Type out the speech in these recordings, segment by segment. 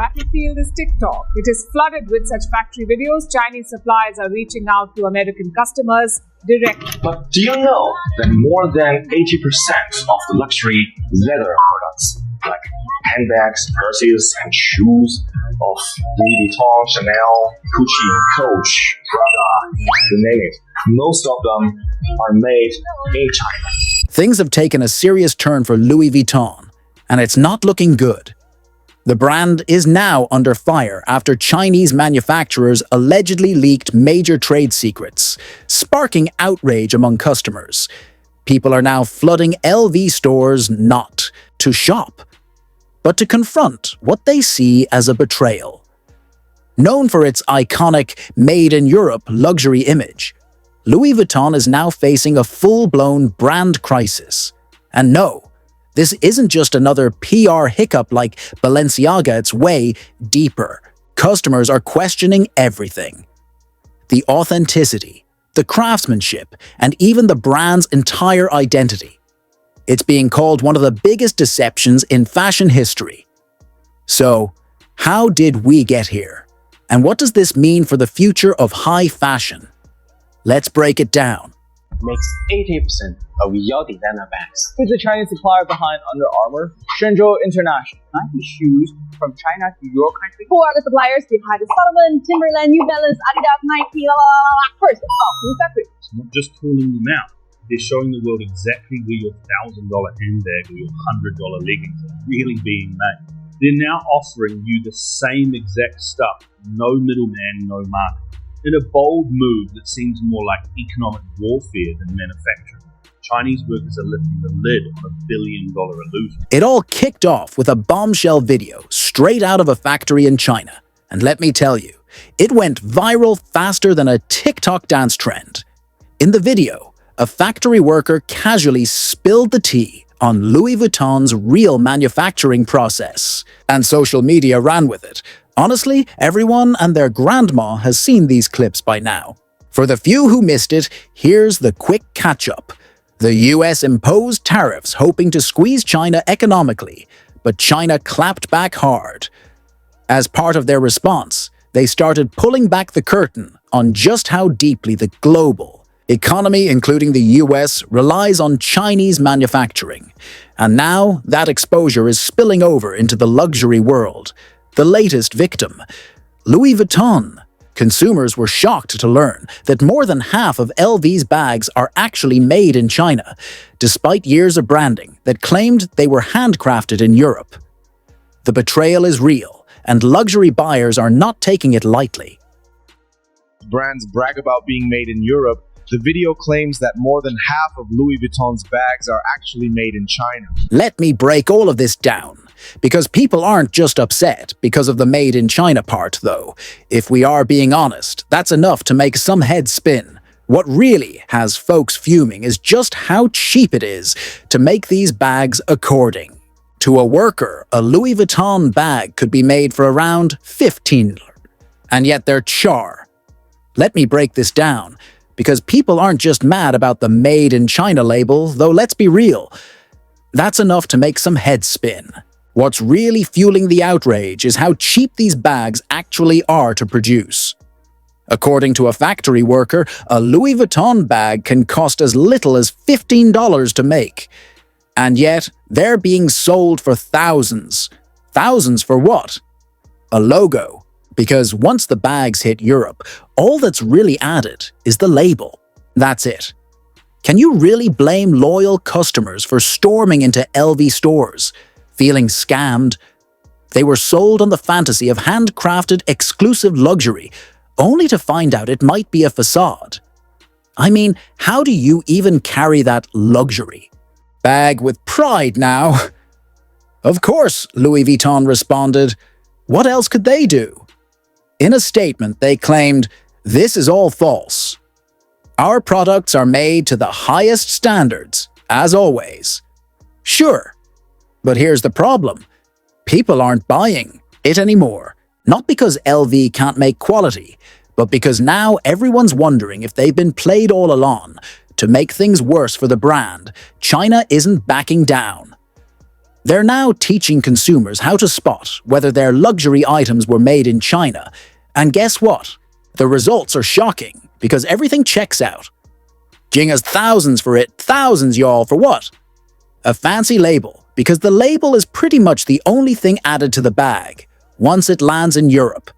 battlefield is TikTok. It is flooded with such factory videos. Chinese suppliers are reaching out to American customers directly. But do you know that more than 80% of the luxury leather products, like handbags, purses, and shoes of Louis Vuitton, Chanel, Gucci, Coach, Prada, you name it, most of them are made in China? Things have taken a serious turn for Louis Vuitton, and it's not looking good. The brand is now under fire after Chinese manufacturers allegedly leaked major trade secrets, sparking outrage among customers. People are now flooding LV stores not to shop, but to confront what they see as a betrayal. Known for its iconic Made in Europe luxury image, Louis Vuitton is now facing a full-blown brand crisis. And no, this isn't just another PR hiccup like Balenciaga, it's way deeper. Customers are questioning everything. The authenticity, the craftsmanship, and even the brand's entire identity. It's being called one of the biggest deceptions in fashion history. So, how did we get here? And what does this mean for the future of high fashion? Let's break it down. Makes 80% of your designer bags. Who's the Chinese supplier behind Under Armour? Shenzhou International. 90 shoes from China to your country. Who are the suppliers behind Solomon, Timberland, New Balance, Adidas, Nike, blah, blah, blah, blah. First, who's that? It's not just calling them out. They're showing the world exactly where your $1,000 handbag or your $100 leggings are really being made. They're now offering you the same exact stuff. No middleman, no market. In a bold move that seems more like economic warfare than manufacturing, Chinese workers are lifting the lid on a billion-dollar illusion. It all kicked off with a bombshell video straight out of a factory in China. And let me tell you, it went viral faster than a TikTok dance trend. In the video, a factory worker casually spilled the tea on Louis Vuitton's real manufacturing process. And social media ran with it. Honestly, everyone and their grandma has seen these clips by now. For the few who missed it, here's the quick catch-up. The US imposed tariffs hoping to squeeze China economically, but China clapped back hard. As part of their response, they started pulling back the curtain on just how deeply the global economy, including the US, relies on Chinese manufacturing. And now that exposure is spilling over into the luxury world. The latest victim, Louis Vuitton. Consumers were shocked to learn that more than half of LV's bags are actually made in China, despite years of branding that claimed they were handcrafted in Europe. The betrayal is real, and luxury buyers are not taking it lightly. Brands brag about being made in Europe. The video claims that more than half of Louis Vuitton's bags are actually made in China. Let me break all of this down, because people aren't just upset because of the made in China part, though. If we are being honest, that's enough to make some heads spin. What really has folks fuming is just how cheap it is to make these bags according. To a worker, a Louis Vuitton bag could be made for around $15, and yet they're char. Let me break this down, because people aren't just mad about the Made in China label, though let's be real. That's enough to make some heads spin. What's really fueling the outrage is how cheap these bags actually are to produce. According to a factory worker, a Louis Vuitton bag can cost as little as $15 to make. And yet, they're being sold for thousands. Thousands for what? A logo. Because once the bags hit Europe, all that's really added is the label. That's it. Can you really blame loyal customers for storming into LV stores, feeling scammed? They were sold on the fantasy of handcrafted exclusive luxury, only to find out it might be a facade. I mean, how do you even carry that luxury? Bag with pride now. Of course, Louis Vuitton responded. What else could they do? In a statement, they claimed, "This is all false. Our products are made to the highest standards, as always." Sure, but here's the problem. People aren't buying it anymore. Not because LV can't make quality, but because now everyone's wondering if they've been played all along. To make things worse for the brand, China isn't backing down. They're now teaching consumers how to spot whether their luxury items were made in China. And guess what? The results are shocking because everything checks out. Jing has thousands for it, thousands y'all, for what? A fancy label, because the label is pretty much the only thing added to the bag once it lands in Europe.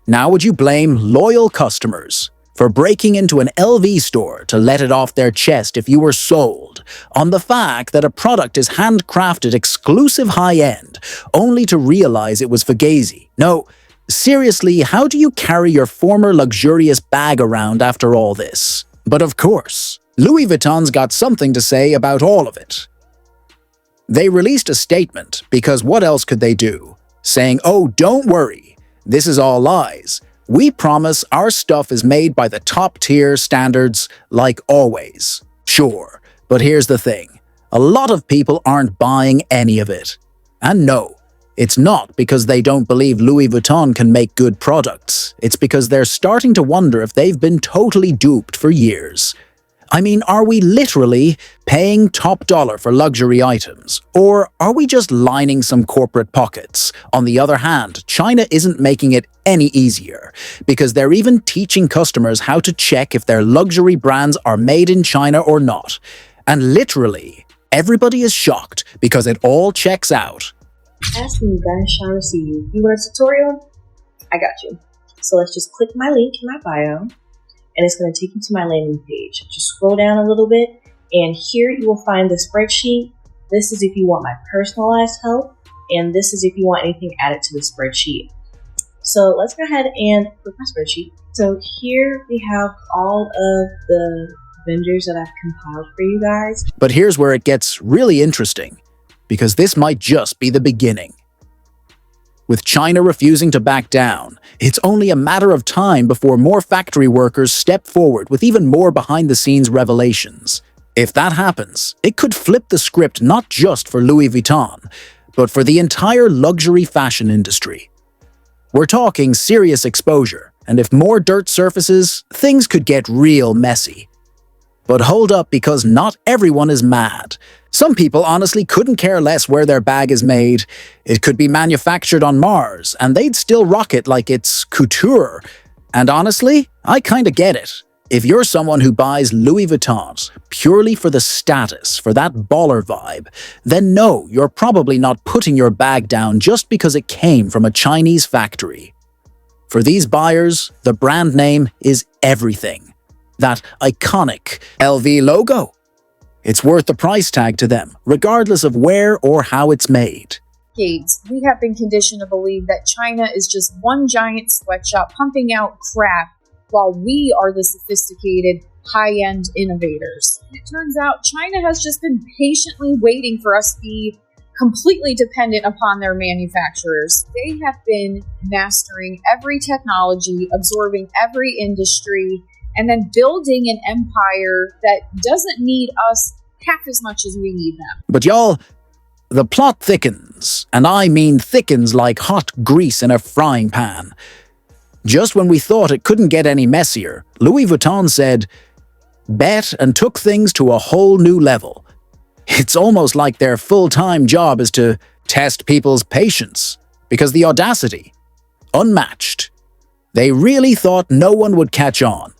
Now would you blame loyal customers for breaking into an LV store to let it off their chest if you were sold on the fact that a product is handcrafted exclusive high-end, only to realize it was fugazi? No, seriously, how do you carry your former luxurious bag around after all this? But of course, Louis Vuitton's got something to say about all of it. They released a statement because what else could they do? Saying, oh, don't worry, this is all lies. We promise our stuff is made by the top-tier standards like always. Sure, but here's the thing. A lot of people aren't buying any of it. And no, it's not because they don't believe Louis Vuitton can make good products. It's because they're starting to wonder if they've been totally duped for years. I mean, are we literally paying top dollar for luxury items? Or are we just lining some corporate pockets? On the other hand, China isn't making it any easier, because they're even teaching customers how to check if their luxury brands are made in China or not. And literally, everybody is shocked because it all checks out. Asking you guys shall receive you. You want a tutorial? I got you. So let's just click my link in my bio, and it's going to take you to my landing page. Just scroll down a little bit, and here you will find the spreadsheet. This is if you want my personalized help, and this is if you want anything added to the spreadsheet. So let's go ahead and click my spreadsheet. So here we have all of the vendors that I've compiled for you guys. But here's where it gets really interesting, because this might just be the beginning. With China refusing to back down, it's only a matter of time before more factory workers step forward with even more behind-the-scenes revelations. If that happens, it could flip the script not just for Louis Vuitton, but for the entire luxury fashion industry. We're talking serious exposure, and if more dirt surfaces, things could get real messy. But hold up, because not everyone is mad. Some people honestly couldn't care less where their bag is made. It could be manufactured on Mars, and they'd still rock it like it's couture. And honestly, I kinda get it. If you're someone who buys Louis Vuittons purely for the status, for that baller vibe, then no, you're probably not putting your bag down just because it came from a Chinese factory. For these buyers, the brand name is everything. That iconic LV logo. It's worth the price tag to them, regardless of where or how it's made. Decades, we have been conditioned to believe that China is just one giant sweatshop pumping out crap, while we are the sophisticated, high-end innovators. It turns out China has just been patiently waiting for us to be completely dependent upon their manufacturers. They have been mastering every technology, absorbing every industry, and then building an empire that doesn't need us half as much as we need them. But y'all, the plot thickens, and I mean thickens like hot grease in a frying pan. Just when we thought it couldn't get any messier, Louis Vuitton said, bet, and took things to a whole new level. It's almost like their full-time job is to test people's patience, because the audacity, unmatched. They really thought no one would catch on.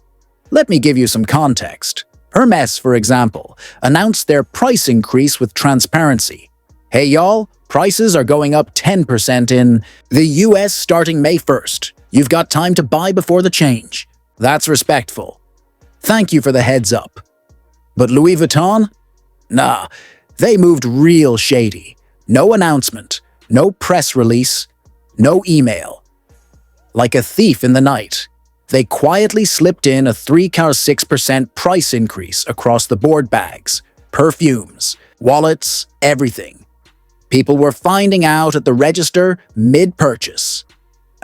Let me give you some context. Hermès, for example, announced their price increase with transparency. Hey y'all, prices are going up 10% in the US starting May 1st. You've got time to buy before the change. That's respectful. Thank you for the heads up. But Louis Vuitton? Nah, they moved real shady. No announcement, no press release, no email. Like a thief in the night, they quietly slipped in a 3.6% price increase across the board bags, perfumes, wallets, everything. People were finding out at the register mid-purchase.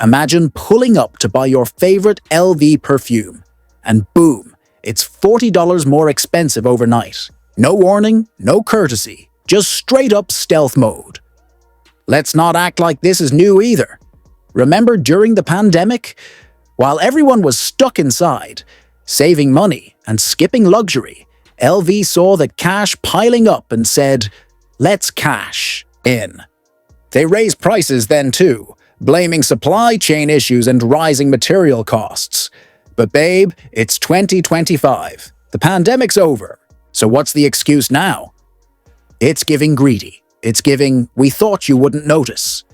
Imagine pulling up to buy your favorite LV perfume, and boom, it's $40 more expensive overnight. No warning, no courtesy, just straight-up stealth mode. Let's not act like this is new either. Remember during the pandemic? While everyone was stuck inside, saving money and skipping luxury, LV saw the cash piling up and said, let's cash in. They raise prices then too, blaming supply chain issues and rising material costs. But babe, it's 2025. The pandemic's over. So what's the excuse now? It's giving greedy. It's giving, we thought you wouldn't notice.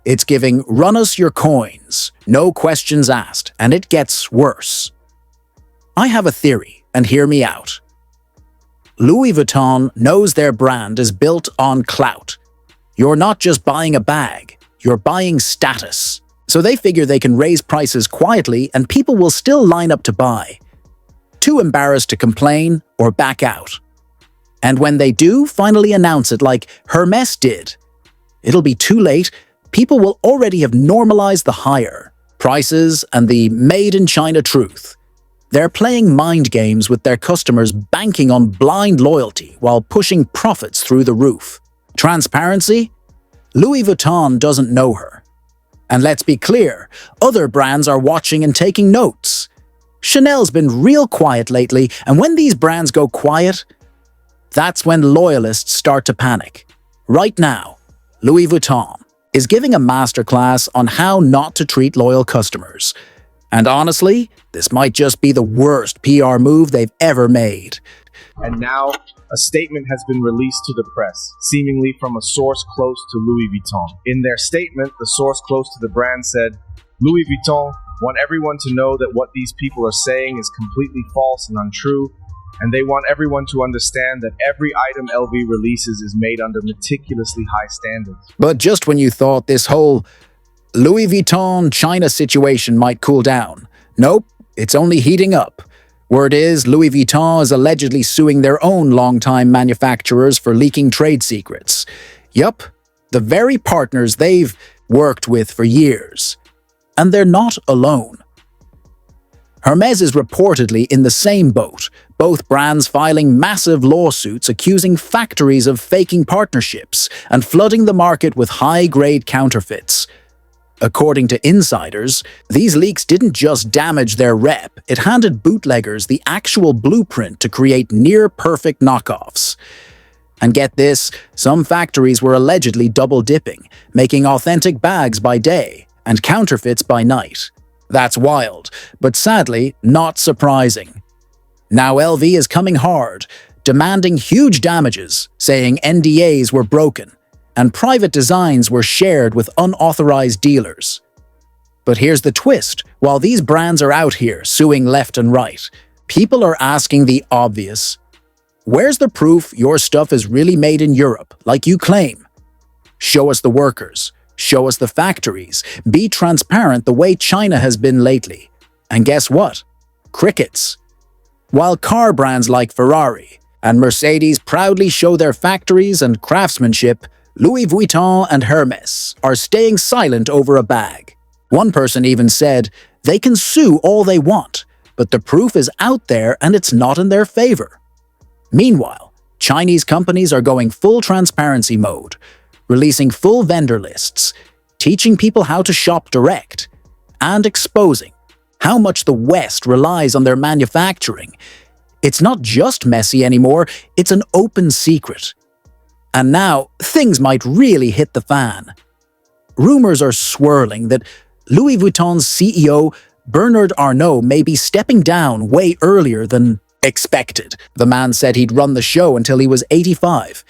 It's giving, run us your coins, no questions asked, and it gets worse. I have a theory, and hear me out. Louis Vuitton knows their brand is built on clout. You're not just buying a bag, you're buying status. So they figure they can raise prices quietly and people will still line up to buy. Too embarrassed to complain or back out. And when they do finally announce it like Hermès did, it'll be too late. People will already have normalized the higher prices and the made in China truth. They're playing mind games with their customers, banking on blind loyalty while pushing profits through the roof. Transparency? Louis Vuitton doesn't know her. And let's be clear, other brands are watching and taking notes. Chanel's been real quiet lately, and when these brands go quiet, that's when loyalists start to panic. Right now, Louis Vuitton is giving a masterclass on how not to treat loyal customers. And honestly, this might just be the worst PR move they've ever made. And now, a statement has been released to the press, seemingly from a source close to Louis Vuitton. In their statement, the source close to the brand said, Louis Vuitton want everyone to know that what these people are saying is completely false and untrue, and they want everyone to understand that every item LV releases is made under meticulously high standards. But just when you thought this whole Louis Vuitton China situation might cool down, nope, it's only heating up. Word is, Louis Vuitton is allegedly suing their own longtime manufacturers for leaking trade secrets. Yup, the very partners they've worked with for years. And they're not alone. Hermès is reportedly in the same boat, both brands filing massive lawsuits accusing factories of faking partnerships and flooding the market with high-grade counterfeits. According to insiders, these leaks didn't just damage their rep, it handed bootleggers the actual blueprint to create near-perfect knockoffs. And get this, some factories were allegedly double-dipping, making authentic bags by day and counterfeits by night. That's wild, but sadly, not surprising. Now LV is coming hard, demanding huge damages, saying NDAs were broken, and private designs were shared with unauthorized dealers. But here's the twist. While these brands are out here suing left and right, people are asking the obvious. Where's the proof your stuff is really made in Europe, like you claim? Show us the workers. Show us the factories. Be transparent the way China has been lately. And guess what? Crickets. While car brands like Ferrari and Mercedes proudly show their factories and craftsmanship, Louis Vuitton and Hermès are staying silent over a bag. One person even said, they can sue all they want, but the proof is out there and it's not in their favor. Meanwhile, Chinese companies are going full transparency mode, releasing full vendor lists, teaching people how to shop direct, and exposing how much the West relies on their manufacturing. It's not just messy anymore, it's an open secret. And now, things might really hit the fan. Rumors are swirling that Louis Vuitton's CEO, Bernard Arnault, may be stepping down way earlier than expected. The man said he'd run the show until he was 85.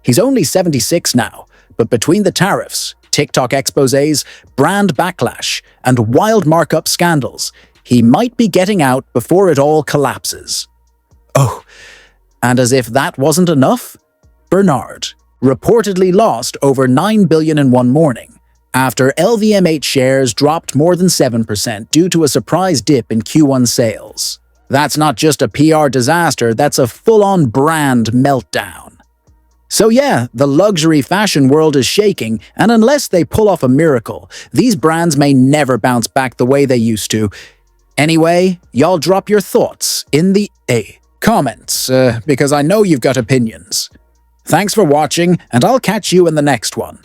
He's only 76 now, but between the tariffs, TikTok exposés, brand backlash, and wild markup scandals, he might be getting out before it all collapses. Oh, and as if that wasn't enough, Bernard reportedly lost over $9 billion in one morning after LVMH shares dropped more than 7% due to a surprise dip in Q1 sales. That's not just a PR disaster, that's a full-on brand meltdown. So yeah, the luxury fashion world is shaking, and unless they pull off a miracle, these brands may never bounce back the way they used to. Anyway, y'all drop your thoughts in the comments, because I know you've got opinions. Thanks for watching, and I'll catch you in the next one.